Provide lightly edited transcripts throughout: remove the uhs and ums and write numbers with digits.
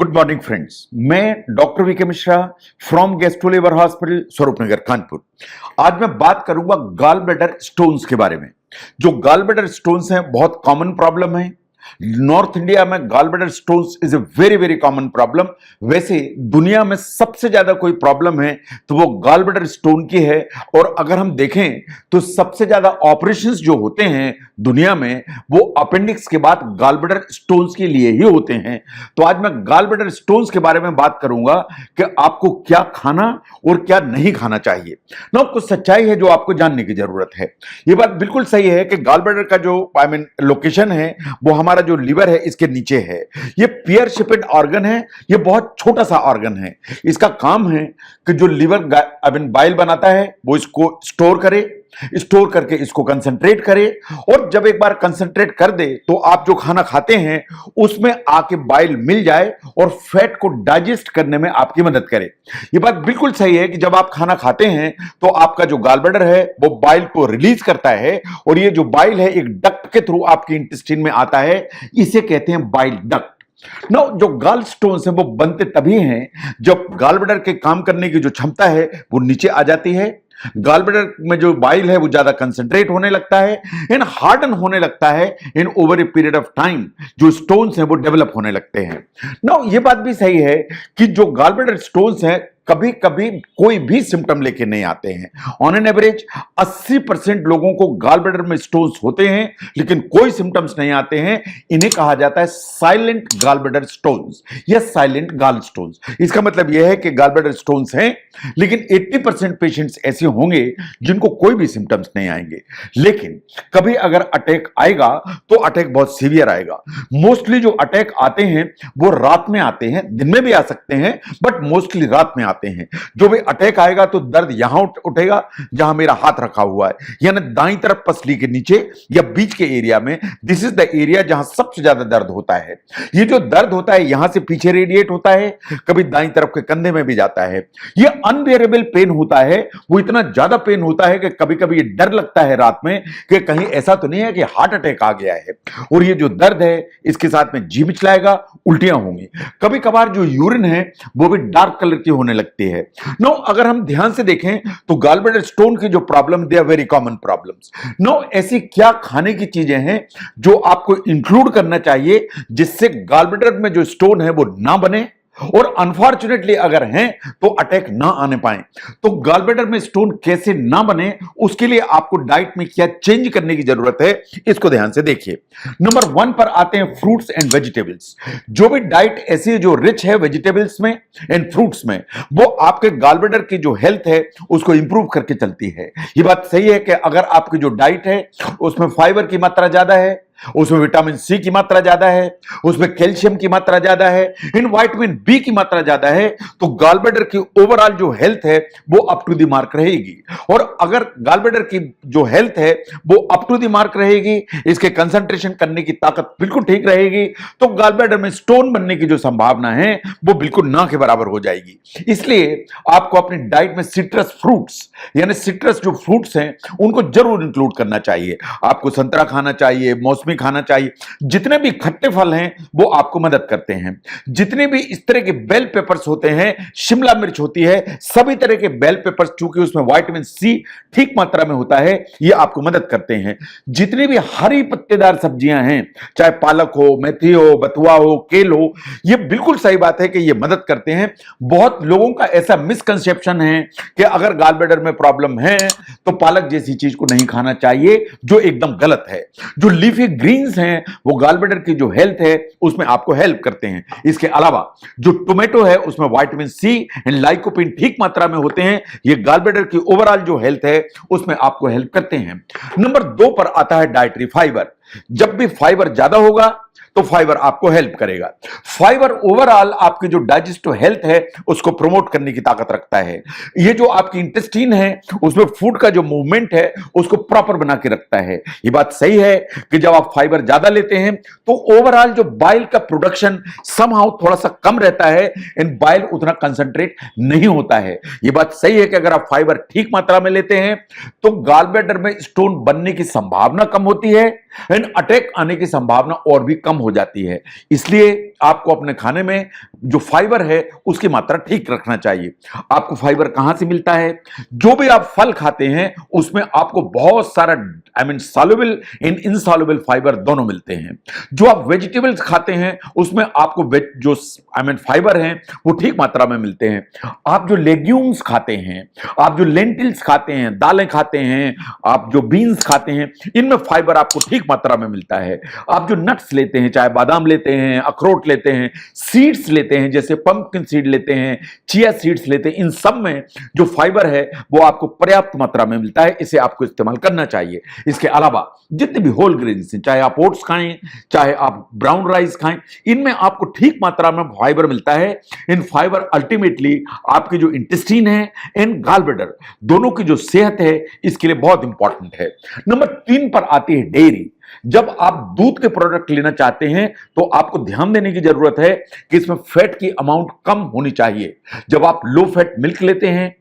Good morning friends, मैं doctor VK Mishra from gastro hospital Swarupnagar Kanpur. आज मैं बात करूंगा गॉल ब्लैडर स्टोन्स के बारे में। जो गॉल ब्लैडर स्टोन्स हैं बहुत कॉमन प्रॉब्लम है। नॉर्थ इंडिया में gall bladder stones is a very very common problem. वैसे दुनिया में सबसे ज्यादा कोई प्रॉब्लम है तो वो गॉल ब्लैडर स्टोन की है। और अगर हम देखें तो सबसे ज्यादा ऑपरेशंस जो होते हैं दुनिया में वो अपेंडिक्स के बाद गॉल ब्लैडर स्टोन्स के लिए ही होते हैं। तो आज मैं गॉल ब्लैडर स्टोन्स के बारे में बात करूंगा कि आपको क्या खाना और क्या नहीं खाना चाहिए ना। कुछ सच्चाई है जो आपको जानने की जरूरत है। ये बात बिल्कुल सही है कि गॉल ब्लैडर का जो लोकेशन है वो हमारा जो लिवर है इसके नीचे है। ये पियर शेपेड ऑर्गन है। ये बहुत छोटा सा ऑर्गन है। इसका काम है कि जो लिवर बाइल बनाता है वो इसको स्टोर करके इसको कंसंट्रेट करे। और जब एक बार कंसंट्रेट कर दे तो आप जो खाना खाते हैं उसमें आके बाइल मिल जाए और फैट को डाइजेस्ट करने में आपकी मदद करे। ये बात बिल्कुल सही है कि जब आप खाना खाते हैं तो आपका जो गॉल ब्लैडर है वो बाइल को रिलीज करता है और ये जो बाइल है एक डक्ट के थ्रू आपके इंटेस्टाइन में आता है। इसे कहते हैं बाइल डक्ट। नो, जो गॉल स्टोन्स हैं वो बनते तभी हैं जब गॉल ब्लैडर के काम करने की जो क्षमता है वो नीचे आ जाती है। गॉल ब्लैडर में जो बाइल है वो ज्यादा कंसंट्रेट होने लगता है एंड हार्डन होने लगता है। इन over a period of time जो स्टोन्स हैं वो डेवलप होने लगते हैं। नाउ ये बात भी सही है कि जो गॉल ब्लैडर स्टोन्स हैं कभी कभी कोई भी सिम्टम लेके नहीं आते हैं। ऑन एन एवरेज 80% लोगों को गॉल ब्लैडर में स्टोन्स होते हैं लेकिन कोई सिम्टम्स नहीं आते हैं। इन्हें कहा जाता है साइलेंट गॉल ब्लैडर स्टोन्स या साइलेंट गॉल स्टोन्स। इसका मतलब यह है कि गॉल ब्लैडर स्टोन्स हैं लेकिन 80% पेशेंट्स ऐसे होंगे जिनको कोई भी सिम्टम्स नहीं आएंगे। लेकिन कभी अगर अटैक आएगा तो अटैक बहुत सीवियर आएगा। मोस्टली जो अटैक आते हैं वो रात में आते हैं, दिन में भी आ सकते हैं बट मोस्टली रात में आते हैं। जो भी अटैक आएगा तो दर्द यहां उठेगा जहां मेरा हाथ रखा हुआ है, यानी दाईं तरफ पसली के नीचे या बीच के एरिया में। दिस इज द एरिया जहां सबसे ज्यादा दर्द होता है। ये जो दर्द होता है यहां से पीछे रेडिएट होता है, कभी दाईं तरफ के कंधे में भी जाता है। ये अनबियरेबल पेन होता है। वो इतना ज्यादा पेन होता है कि कभी कभी ये डर लगता है रात में कि कहीं ऐसा तो नहीं है कि हार्ट अटैक आ गया है। और ये जो दर्द है इसके साथ में जी मिचलाएगा, उल्टियां होंगी। कभी कभार जो यूरिन है वो भी डार्क कलर की होने लगती है। नो, अगर हम ध्यान से देखें तो गॉल ब्लैडर स्टोन की जो problem they are very common problems. No, ऐसी क्या खाने की चीजें हैं जो आपको इंक्लूड करना चाहिए जिससे गॉल ब्लैडर में जो स्टोन है वो ना बने और अनफॉर्चुनेटली अगर हैं तो अटैक ना आने पाए। तो गॉल ब्लैडर में स्टोन कैसे ना बने उसके लिए आपको डाइट में क्या चेंज करने की जरूरत है इसको ध्यान से देखिए। नंबर 1 पर आते हैं फ्रूट्स एंड वेजिटेबल्स। जो भी डाइट ऐसी है जो रिच है वेजिटेबल्स में एंड फ्रूट्स में वो आपके गॉल ब्लैडर की जो हेल्थ है उसको इंप्रूव करके चलती है। ये बात सही है कि अगर आपकी जो डाइट है उसमें फाइबर की मात्रा ज्यादा है, उसमें विटामिन सी की मात्रा ज्यादा है, उसमें कैल्शियम की मात्रा ज्यादा है, इन विटामिन बी की मात्रा ज्यादा है, तो गॉल ब्लैडर की ओवरऑल जो हेल्थ है वो अप टू द मार्क रहेगी। और अगर गॉल ब्लैडर की जो हेल्थ है वो अप टू द मार्क रहेगी, इसके कंसंट्रेशन करने की ताकत बिल्कुल ठीक रहेगी, तो गॉल ब्लैडर में स्टोन बनने की जो संभावना है वो बिल्कुल ना के बराबर हो जाएगी। इसलिए आपको अपनी डाइट में सिट्रस फ्रूट्स यानी सिट्रस जो फ्रूट्स हैं उनको जरूर इंक्लूड करना चाहिए। आपको संतरा खाना चाहिए, मौसमी खाना चाहिए। जितने भी खट्टे फल हैं वो आपको मदद करते हैं। जितने भी इस तरह के बेल पेपर्स होते हैं, शिमला मिर्च होती है, सभी तरह के बेल पेपर्स चूंकि उसमें विटामिन सी ठीक मात्रा में होता है ये आपको मदद करते हैं। जितनी भी हरी पत्तेदार सब्जियां हैं, चाहे पालक हो, मेथी हो, बथुआ हो, केल हो, ये बिल्कुल सही बात है कि ये मदद करते हैं। बहुत लोगों का ऐसा मिसकंसेप्शन है कि अगर गॉल ब्लैडर में प्रॉब्लम है तो पालक जैसी चीज को नहीं खाना चाहिए, जो एकदम गलत है। जो लीफी ग्रीन्स हैं वो गॉल ब्लैडर की जो हेल्थ है उसमें आपको हेल्प करते हैं। इसके अलावा जो टोमेटो है उसमें विटामिन सी एंड लाइकोपीन ठीक मात्रा में होते हैं। ये गॉल ब्लैडर की ओवरऑल जो हेल्थ है उसमें आपको हेल्प करते हैं। नंबर 2 पर आता है डाइटरी फाइबर। जब भी फाइबर ज्यादा होगा तो फाइबर आपको हेल्प करेगा। फाइबर ओवरऑल आपकी जो डाइजेस्टिव हेल्थ है उसको प्रमोट करने की ताकत रखता है। ये जो आपकी इंटेस्टाइन है उसमें फूड का जो मूवमेंट है उसको प्रॉपर बना के रखता है। ये बात सही है कि जब आप फाइबर ज्यादा लेते हैं तो ओवरऑल जो बाइल का प्रोडक्शन समहाउ थोड़ा सा कम रहता है एंड बाइल उतना कंसंट्रेट नहीं होता है। ये बात सही है कि अगर आप फाइबर ठीक मात्रा में लेते हैं तो गॉल ब्लैडर में स्टोन बनने की संभावना कम होती है एंड अटैक आने की संभावना और भी कम हो जाती है। इसलिए आपको अपने खाने में जो फाइबर है उसकी मात्रा ठीक रखना चाहिए। आपको फाइबर कहां से मिलता है? जो भी आप फल खाते हैं उसमें आपको बहुत सारा सॉल्युबल इन इनसॉल्युबल फाइबर दोनों मिलते हैं। जो आप वेजिटेबल्स खाते हैं उसमें आपको जो फाइबर हैं वो ठीक मात्रा में मिलते हैं। आप जो लेग्यूम्स खाते हैं, आप जो लेंटिल्स खाते हैं, दालें खाते हैं, आप जो बीन्स खाते हैं, इनमें फाइबर आपको ठीक मात्रा में मिलता है। आप जो नट्स लेते हैं, चाहे बादाम लेते हैं, अखरोट लेते हैं, सीड्स लेते हैं, जैसे पंपकिन सीड लेते हैं, चिया सीड्स लेते हैं, इन सब में जो फाइबर है वो आपको पर्याप्त मात्रा में मिलता है। इसे आपको इस्तेमाल करना चाहिए। इसके अलावा जितने भी होल ग्रेन्स हैं, चाहे आप ओट्स खाएं, चाहे आप ब्राउन राइस खाएं, इनमें आपको ठीक मात्रा में फाइबर मिलता है। इन फाइबर अल्टीमेटली आपकी जो इंटेस्टाइन है एंड गॉल ब्लैडर दोनों की जो सेहत है इसके लिए बहुत इंपॉर्टेंट है। नंबर 3 पर आती है डेयरी। जब आप दूध के प्रोडक्ट लेना चाहते हैं तो आपको ध्यान देने की जरूरत है कि इसमें फैट की अमाउंट कम होनी चाहिए। जब आप लो फैट मिल्क लेते हैं,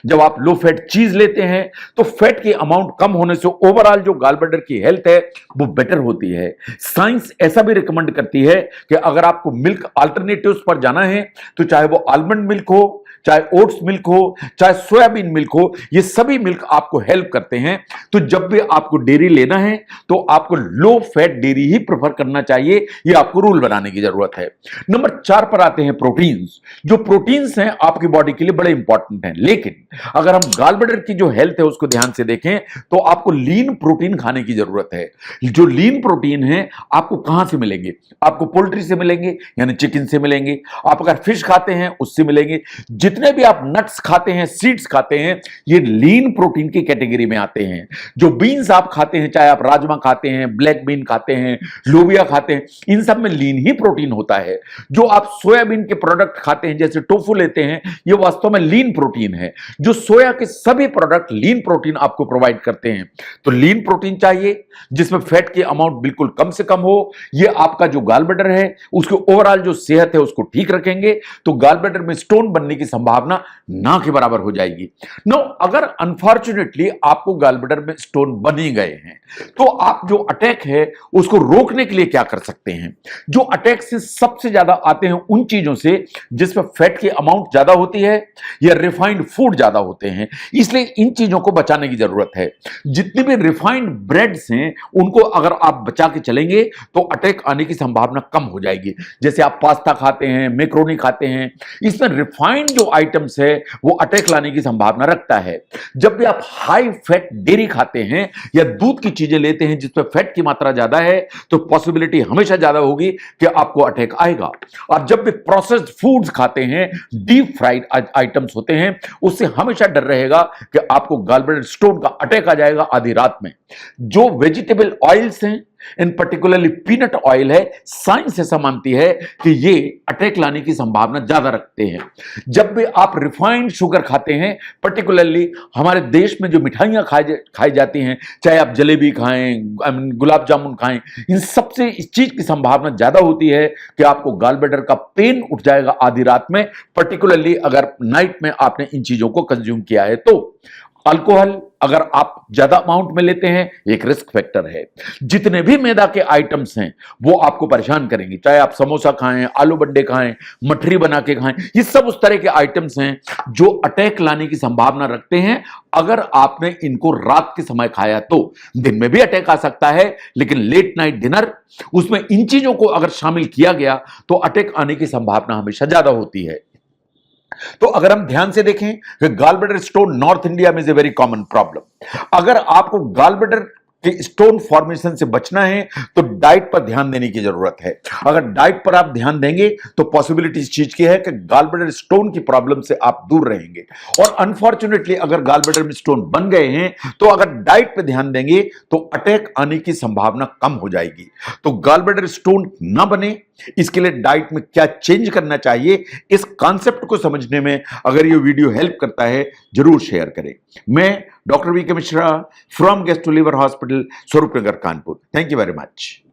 जब आप लो फैट चीज लेते हैं, तो फैट की अमाउंट कम होने से ओवरऑल जो गॉल ब्लैडर की हेल्थ है वो बेटर होती है। साइंस ऐसा भी रिकमेंड करती है कि अगर आपको मिल्क अल्टरनेटिव्स पर जाना है तो चाहे वो आलमंड मिल्क हो, चाहे ओट्स मिल्क हो, चाहे सोयाबीन मिल्क हो, ये सभी मिल्क आपको हेल्प करते हैं। तो जब भी आपको डेयरी लेना है तो आपको लो फैट डेयरी ही प्रेफर करना चाहिए। ये आपको रूल बनाने की जरूरत है। नंबर 4 पर आते हैं प्रोटीन्स। जो प्रोटीन्स हैं आपकी बॉडी के लिए बड़े इंपॉर्टेंट हैं, लेकिन अगर हम गॉल ब्लैडर की जो हेल्थ है उसको ध्यान से देखें तो आपको लीन प्रोटीन खाने की जरूरत है। जो लीन प्रोटीन है आपको कहां से मिलेंगे? आपको पोल्ट्री से मिलेंगे, यानी चिकन से मिलेंगे। आप अगर फिश खाते हैं उससे मिलेंगे। जितने भी आप नट्स खाते हैं, सीड्स खाते हैं, ये लीन प्रोटीन की कैटेगरी में आते हैं। जो बीन्स आप खाते हैं, चाहे आप राजमा खाते हैं, ब्लैक बीन खाते हैं, लोबिया खाते हैं, इन सब में लीन ही प्रोटीन होता है। जो आप सोयाबीन के प्रोडक्ट खाते हैं, जैसे टोफू लेते हैं, ये वास्तव में लीन प्रोटीन है। जो सोया के सभी प्रोडक्ट लीन प्रोटीन आपको प्रोवाइड करते हैं। तो लीन प्रोटीन चाहिए जिसमें फैट की अमाउंट बिल्कुल कम से कम हो। ये आपका जो गॉल ब्लैडर है उसके ओवरऑल जो सेहत है उसको ठीक रखेंगे, तो गॉल ब्लैडर में स्टोन बनने की संभावना ना के बराबर हो जाएगी। नो, अगर अनफॉर्चुनेटली आपको गॉल ब्लैडर में स्टोन बन ही गए हैं तो आप जो अटैक है उसको रोकने के लिए क्या कर सकते हैं? जो अटैक से सबसे ज्यादा आते हैं उन चीजों से जिसमें फैट की अमाउंट ज्यादा होती है या रिफाइंड फूड ज्यादा होते हैं, इसलिए इन चीजों को बचाने की जरूरत है। जितने भी रिफाइंड ब्रेड्स हैं उनको अगर आप बचा के चलेंगे तो अटैक आने की संभावना कम हो जाएगी। जैसे आप पास्ता खाते हैं, मैक्रोनी खाते हैं, इसमें रिफाइंड जो आइटम्स है वो अटैक लाने की संभावना रखता है। जब भी आप हाई फैट डेयरी खाते हैं या दूध की चीजें लेते हैं जिसमें फैट की मात्रा ज्यादा है तो पॉसिबिलिटी हमेशा ज्यादा होगी कि आपको अटैक आएगा। और जब भी प्रोसेस्ड फूड्स खाते हैं, डीप फ्राइड आइटम्स होते हैं, उससे हमेशा डर रहेगा कि आपको गॉल ब्लैडर स्टोन का अटैक आ जाएगा आधी रात में। जो वेजिटेबल ऑयल्स हैं, इन पर्टिकुलरली पीनट ऑयल है, साइंस ऐसा मानती है कि ये अटैक लाने की संभावना ज्यादा रखते हैं। जब भी आप रिफाइंड शुगर खाते हैं, पर्टिकुलरली हमारे देश में जो मिठाइयां खाई जाती हैं, चाहे आप जलेबी खाएं, गुलाब जामुन खाएं, इन सबसे इस चीज की संभावना ज्यादा होती है कि आपको गॉल ब्लैडर का पेन उठ जाएगा आधी रात में, पर्टिकुलरली अगर नाइट में आपने इन चीजों को कंज्यूम किया है। तो अल्कोहल अगर आप ज्यादा अमाउंट में लेते हैं एक रिस्क फैक्टर है। जितने भी मैदा के आइटम्स हैं वो आपको परेशान करेंगे, चाहे आप समोसा खाएं, आलू बड्डे खाएं, मठरी बना के खाएं, ये सब उस तरह के आइटम्स हैं जो अटैक लाने की संभावना रखते हैं। अगर आपने इनको रात के समय खाया तो दिन में भी अटैक आ सकता है, लेकिन लेट नाइट डिनर उसमें इन चीजों को अगर शामिल किया गया तो अटैक आने की संभावना हमेशा ज्यादा होती है। तो अगर हम ध्यान से देखें कि gall bladder stone North India में is a very common problem. अगर आपको गॉल ब्लैडर कि स्टोन फॉर्मेशन से बचना है तो डाइट पर ध्यान देने की जरूरत है। अगर डाइट पर आप ध्यान देंगे तो पॉसिबिलिटी इस चीज की है कि गॉल ब्लैडर स्टोन की प्रॉब्लम से आप दूर रहेंगे। और अनफॉर्चुनेटली अगर गॉल ब्लैडर में स्टोन बन गए हैं तो अगर डाइट पर ध्यान देंगे तो अटैक आने की संभावना कम हो जाएगी। तो गॉल ब्लैडर स्टोन ना बने इसके लिए डाइट में क्या चेंज करना चाहिए, इस कॉन्सेप्ट को समझने में अगर ये वीडियो हेल्प करता है जरूर शेयर करें। मैं doctor V K Mishra from Gastro Liver Hospital, Swaroop Nagar, Kanpur. Thank you very much.